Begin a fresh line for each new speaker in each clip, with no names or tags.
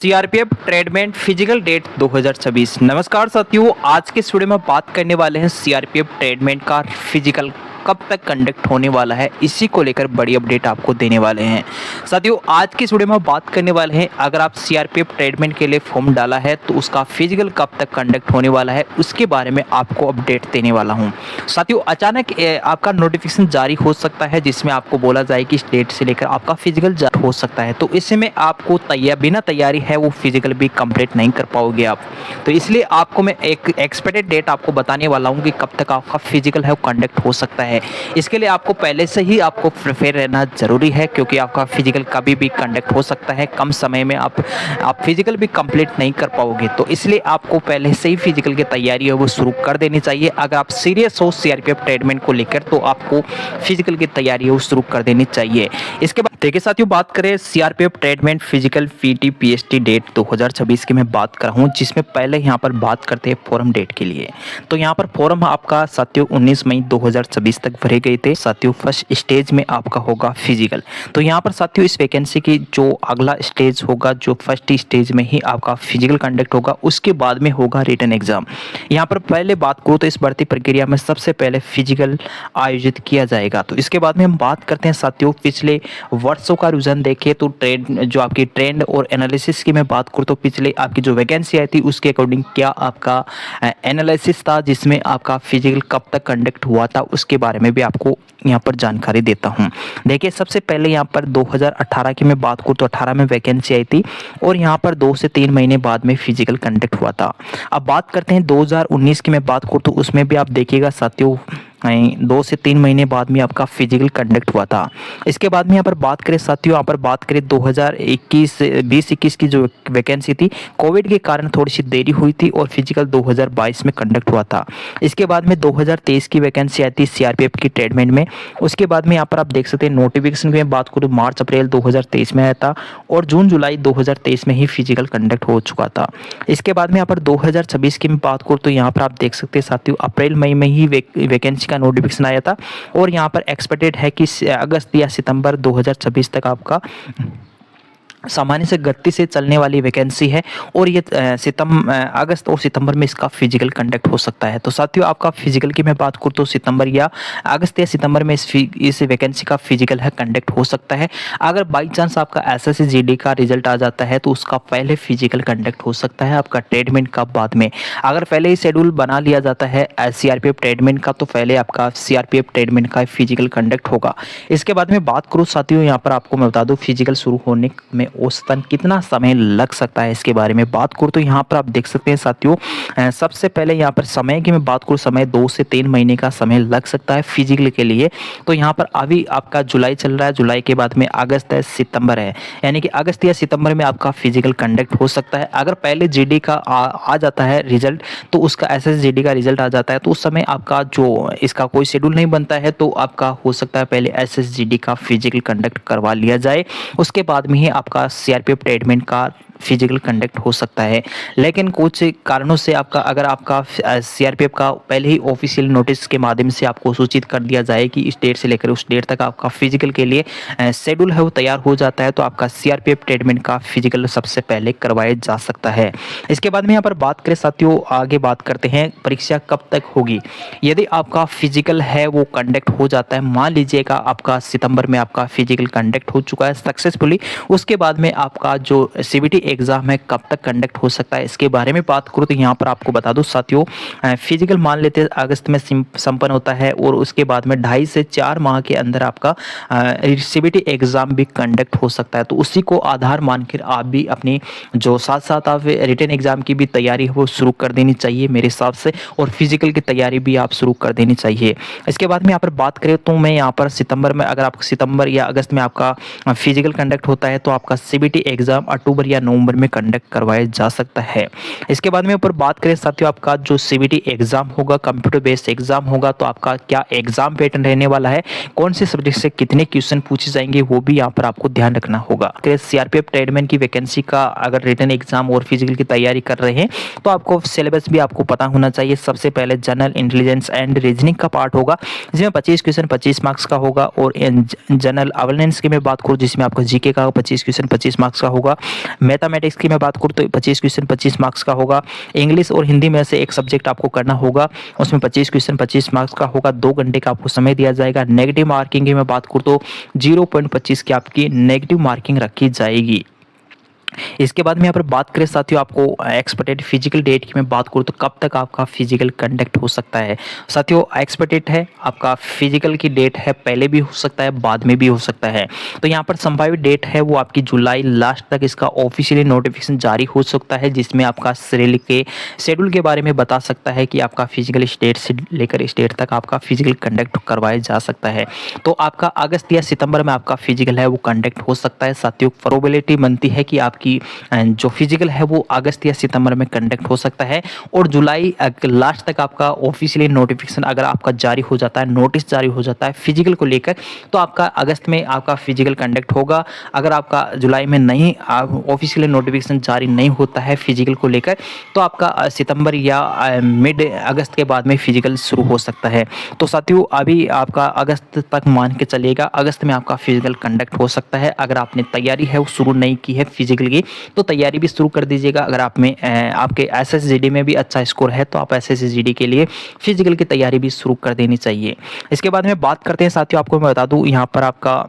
CRPF ट्रेडमेंट physical date 2026। नमस्कार साथियों, आज के इस वीडियो में बात करने वाले हैं सीआरपीएफ ट्रेडमेंट का फिजिकल कब तक कंडक्ट होने वाला है। इसी को लेकर बड़ी अपडेट आपको देने वाले हैं। साथियों, आज की इस वीडियो में बात करने वाले हैं, अगर आप सीआरपीएफ ट्रेडमेंट के लिए फॉर्म डाला है तो उसका फिजिकल कब तक कंडक्ट होने वाला है, उसके बारे में आपको अपडेट देने वाला हूं। साथियों, अचानक आपका नोटिफिकेशन जारी हो सकता है जिसमें आपको बोला जाए कि इस डेट से लेकर आपका फिजिकल जारी हो सकता है, तो इससे में आपको बिना तैयारी है वो फिजिकल भी कंप्लीट नहीं कर पाओगे आप। तो इसलिए आपको मैं एक एक्सपेक्टेड डेट आपको बताने वाला हूं कि कब तक आपका फिजिकल है वो कंडक्ट हो सकता है। इसके लिए आपको पहले से ही आपको प्रिपेयर रहना जरूरी है, क्योंकि आपका फिजिकल कभी भी कंडक्ट हो सकता है। कम समय में आप फिजिकल भी कंप्लीट नहीं कर पाओगे, तो इसलिए आपको पहले से ही फिजिकल की तैयारी है वो शुरू कर देनी चाहिए। अगर आप सीरियस हो सीआरपीएफ ट्रेडमेंट को लेकर तो आपको फिजिकल की तैयारी है वो शुरू कर देनी चाहिए। इसके बाद देखिए साथियों, बात करें CRPF ट्रेडमेंट physical PT PST date 2026 की मैं बात कर रहा हूँ, जिसमें पहले यहाँ पर बात करते हैं फॉरम डेट के लिए। तो यहाँ पर फॉरम आपका साथियों 19 मई 2026 तक भरे गए थे। साथियों, फर्स्ट स्टेज में आपका होगा फिजिकल। तो यहाँ पर साथियों इस वैकेंसी की जो अगला स्टेज होगा, जो फर्स्ट स्टेज में ही आपका फिजिकल कंडक्ट होगा, उसके बाद में होगा रिटन एग्जाम। यहाँ पर पहले बात करूँ तो इस भर्ती प्रक्रिया में सबसे पहले फिजिकल आयोजित किया जाएगा। तो इसके बाद में हम बात करते हैं साथियों, पिछले वर्षों का रुझान देखें तो जो आपकी ट्रेंड और एनालिसिस की मैं बात करूँ तो पिछले आपकी जो वैकेंसी आई थी उसके अकॉर्डिंग क्या आपका एनालिसिस था, जिसमें आपका फिजिकल कब तक कंडक्ट हुआ था, उसके बारे में भी आपको यहाँ पर जानकारी देता हूँ। देखिए, सबसे पहले यहाँ पर 2018 की मैं बात करूँ तो 18 में वैकेंसी आई थी और यहाँ पर 2 से 3 महीने बाद में फिजिकल कंडक्ट हुआ था। अब बात करते हैं 2019 की मैं बात करूँ तो उसमें भी आप देखिएगा साथियों 2 से 3 महीने बाद में आपका फिजिकल कंडक्ट हुआ था। इसके बाद में यहाँ पर बात करें साथियों, यहाँ पर बात करें 2021 की जो वैकेंसी थी, कोविड के कारण थोड़ी सी देरी हुई थी और फिजिकल 2022 में कंडक्ट हुआ था। इसके बाद में 2023 की वैकेंसी आई थी सीआरपीएफ की ट्रेडमेंट में। उसके बाद में यहाँ पर आप देख सकते हैं नोटिफिकेशन की मैं बात करूँ मार्च अप्रैल 2023 में आया था और जून जुलाई 2023 में ही फिजिकल कंडक्ट हो चुका था। इसके बाद में यहाँ पर 2026 की मैं बात करूँ तो यहाँ पर आप देख सकते हैं साथियों अप्रैल मई में ही वैकेंसी का नोटिफिकेशन आया था और यहाँ पर एक्सपेक्टेड है कि अगस्त या सितंबर 2026 तक आपका सामान्य से गति से चलने वाली वैकेंसी है और ये अगस्त और सितंबर में इसका फिजिकल कंडक्ट हो सकता है। तो साथियों, आपका फिजिकल की मैं बात करूँ तो सितंबर या अगस्त या सितंबर में इस वैकेंसी का फिजिकल है कंडक्ट हो सकता है। अगर बाई चांस आपका एसएससी जीडी का रिजल्ट आ जाता है तो उसका पहले फिजिकल कंडक्ट हो सकता है आपका ट्रेडमेंट का बाद में। अगर पहले ही शेड्यूल बना लिया जाता है सीआरपीएफ ट्रेडमेंट का तो पहले आपका सीआरपीएफ ट्रेडमेंट का फिजिकल कंडक्ट होगा। इसके बाद में बात करूँ साथियों, यहाँ पर आपको मैं बता दूँ फिजिकल शुरू होने में औसतन कितना समय लग सकता है, इसके बारे में बात करूँ तो यहाँ पर आप देख सकते हैं साथियों सबसे पहले यहाँ पर समय की मैं बात करूँ, समय 2 से 3 महीने का समय लग सकता है फिजिकल के लिए। तो यहाँ पर अभी आपका जुलाई चल रहा है, जुलाई के बाद में अगस्त है, सितंबर है, यानी कि अगस्त या सितंबर में आपका फिजिकल कंडक्ट हो सकता है। अगर पहले जीडी का आ जाता है रिजल्ट तो उसका एसएसजीडी का रिजल्ट आ जाता है तो उस समय आपका जो इसका कोई शेड्यूल नहीं बनता है तो आपका हो सकता है पहले एसएसजीडी का फिजिकल कंडक्ट करवा लिया जाए, उसके बाद में ही आपका सीआरपीएफ ट्रेडमेंट का फिजिकल कंडक्ट हो सकता है। लेकिन कुछ कारणों से आपका अगर आपका सीआरपीएफ का पहले ही ऑफिशियल नोटिस के माध्यम से आपको सूचित कर दिया जाए कि इस डेट से लेकर उस डेट तक आपका फिजिकल के लिए शेड्यूल है वो तैयार हो जाता है तो आपका सीआरपीएफ ट्रेडमेंट का फिजिकल सबसे पहले करवाया जा सकता है। इसके बाद में यहाँ पर बात करें साथियों, आगे बात करते हैं परीक्षा कब तक होगी। यदि आपका फिजिकल है वो कंडक्ट हो जाता है, मान लीजिएगा आपका सितंबर में आपका फिजिकल कंडक्ट हो चुका है सक्सेसफुली, उसके बाद में आपका जो सीबीटी एग्जाम है कब तक कंडक्ट हो सकता है, इसके बारे में बात करूँ तो यहाँ पर आपको बता दूं साथियों फिजिकल मान लेते हैं अगस्त में संपन्न होता है और उसके बाद में 2.5 से 4 माह के अंदर आपका सीबीटी एग्जाम भी कंडक्ट हो सकता है। तो उसी को आधार मानकर आप भी अपनी जो साथ साथ आप रिटन एग्जाम की भी तैयारी है वो शुरू कर देनी चाहिए मेरे हिसाब से, और फिजिकल की तैयारी भी आप शुरू कर देनी चाहिए। इसके बाद में यहाँ पर बात करें तो मैं यहाँ पर सितंबर में, अगर आपका सितंबर या अगस्त में आपका फिजिकल कंडक्ट होता है तो आपका सीबीटी एग्जाम अक्टूबर या नवंबर में कंडक्ट करवाया जा सकता है। इसके बाद में ऊपर बात करें साथियों, आपका जो सीबीटी एग्जाम होगा कंप्यूटर बेस्ड एग्जाम होगा तो आपका क्या एग्जाम पैटर्न रहने वाला है, कौन से सब्जेक्ट से कितने क्वेश्चन पूछे जाएंगे वो भी यहाँ पर आपको ध्यान रखना होगा। सीआरपीएफ ट्रेडमेंट की वैकेंसी का अगर रिटन एग्जाम और फिजिकल की तैयारी कर रहे हैं तो आपको सिलेबस भी आपको पता होना चाहिए। सबसे पहले जनरल इंटेलिजेंस एंड रीजनिंग का पार्ट होगा जिसमें 25 क्वेश्चन 25 मार्क्स का होगा, और जनरल अवेयरनेस की मैं बात करूँ जिसमें आपका जीके का 25 क्वेश्चन 25 मार्क्स का होगा। मैथमेटिक्स की मैं बात करूँ तो 25 क्वेश्चन 25 मार्क्स का होगा। इंग्लिश और हिंदी में से एक सब्जेक्ट आपको करना होगा, उसमें 25 क्वेश्चन 25 मार्क्स का होगा। 2 घंटे का आपको समय दिया जाएगा। नेगेटिव मार्किंग की मैं बात करूँ तो 0.25 की आपकी नेगेटिव मार्किंग रखी जाएगी। इसके बाद में यहाँ पर बात करें साथियों, आपको एक्सपेक्टेड फिजिकल डेट की मैं बात करूँ तो कब तक आपका फिजिकल कंडक्ट हो सकता है। साथियों एक्सपेक्टेड है आपका फिजिकल की डेट है, पहले भी हो सकता है बाद में भी हो सकता है। तो यहाँ पर संभावित डेट है वो आपकी जुलाई लास्ट तक इसका ऑफिशियली नोटिफिकेशन जारी हो सकता है, जिसमें आपका शेड्यूल के बारे में बता सकता है कि आपका फिजिकल स्टेट से लेकर स्टेट तक आपका फिजिकल कंडक्ट करवाया जा सकता है। तो आपका अगस्त या सितंबर में आपका फिजिकल है वो कंडक्ट हो सकता है। साथियों प्रोबेबिलिटी बनती है कि आपकी जो फिजिकल है वो अगस्त या सितंबर में कंडक्ट हो सकता है, और जुलाई लास्ट तक आपका ऑफिशियली नोटिफिकेशन अगर आपका जारी हो जाता है, नोटिस जारी हो जाता है फिजिकल को लेकर, तो आपका अगस्त में आपका फिजिकल कंडक्ट होगा। अगर आपका जुलाई में नहीं ऑफिशियली नोटिफिकेशन जारी नहीं होता है फिजिकल को लेकर, तो आपका सितंबर या मिड अगस्त के बाद में फिजिकल शुरू हो सकता है। तो साथियों अभी आपका अगस्त तक मान के चलिएगा, अगस्त में आपका फिजिकल कंडक्ट हो सकता है। अगर आपने तैयारी है वो शुरू नहीं की है फिजिकल की, तो तैयारी भी शुरू कर दीजिएगा। अगर आप में आपके एसएसजीडी में भी अच्छा स्कोर है तो आप एसएसजीडी के लिए फिजिकल की तैयारी भी शुरू कर देनी चाहिए। इसके बाद में बात करते हैं साथियों, आपको मैं बता दूं यहाँ पर आपका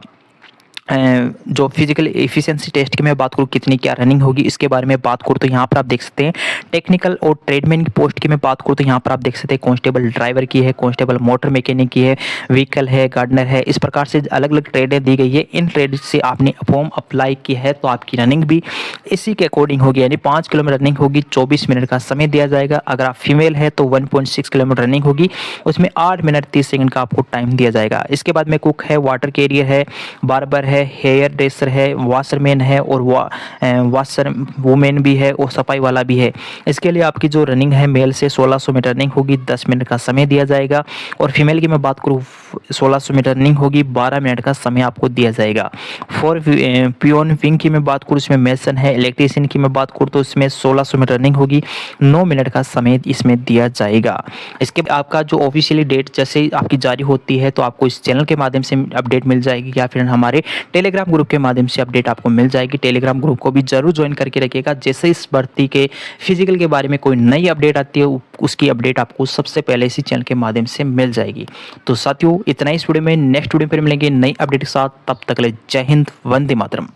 जो फिजिकल एफिशिएंसी टेस्ट की मैं बात करूँ कितनी क्या रनिंग होगी, इसके बारे में बात करूँ तो यहाँ पर आप देख सकते हैं टेक्निकल और ट्रेडमैन की पोस्ट की मैं बात करूँ तो यहाँ पर आप देख सकते हैं कांस्टेबल ड्राइवर की है, कांस्टेबल मोटर मैकेनिक की है, व्हीकल है, गार्डनर है। इस प्रकार से अलग अलग ट्रेडें दी गई है। इन ट्रेड से आपने फॉर्म अप्लाई की है तो आपकी रनिंग भी इसी के अकॉर्डिंग होगी, यानी 5 किलोमीटर रनिंग होगी, 24 मिनट का समय दिया जाएगा। अगर आप फीमेल है तो 1.6 किलोमीटर रनिंग होगी, उसमें 8 मिनट 30 सेकंड का आपको टाइम दिया जाएगा। इसके बाद में कुक है, वाटर कैरियर है, बार्बर है, हेयर ड्रेसर है, वॉशरमैन है और वॉशर वुमेन भी है और सफाई वाला भी है। इसके लिए आपकी जो रनिंग है मेल से 1600 मीटर रनिंग होगी, 10 मिनट का समय दिया जाएगा, और फीमेल की मैं बात करूँ 1600 मीटर रनिंग होगी, 12 मिनट का समय आपको दिया जाएगा। फॉर पियोन विंग की मैं बात करूँ इसमें मेसन है, इलेक्ट्रीशियन की मैं बात करूँ तो इसमें 1600 मीटर रनिंग होगी, 9 मिनट का समय इसमें दिया जाएगा। इसके आपका जो ऑफिशियली डेट जैसे आपकी जारी होती है तो आपको इस चैनल के माध्यम से अपडेट मिल जाएगी, या फिर हमारे टेलीग्राम ग्रुप के माध्यम से अपडेट आपको मिल जाएगी। टेलीग्राम ग्रुप को भी जरूर ज्वाइन करके रखिएगा। जैसे इस भर्ती के फिजिकल के बारे में कोई नई अपडेट आती है उसकी अपडेट आपको सबसे पहले इसी चैनल के माध्यम से मिल जाएगी। तो साथियों इतना ही इस वीडियो में, नेक्स्ट वीडियो पर मिलेंगे नई अपडेट के साथ। तब तक के लिए जय हिंद, वंदे मातरम।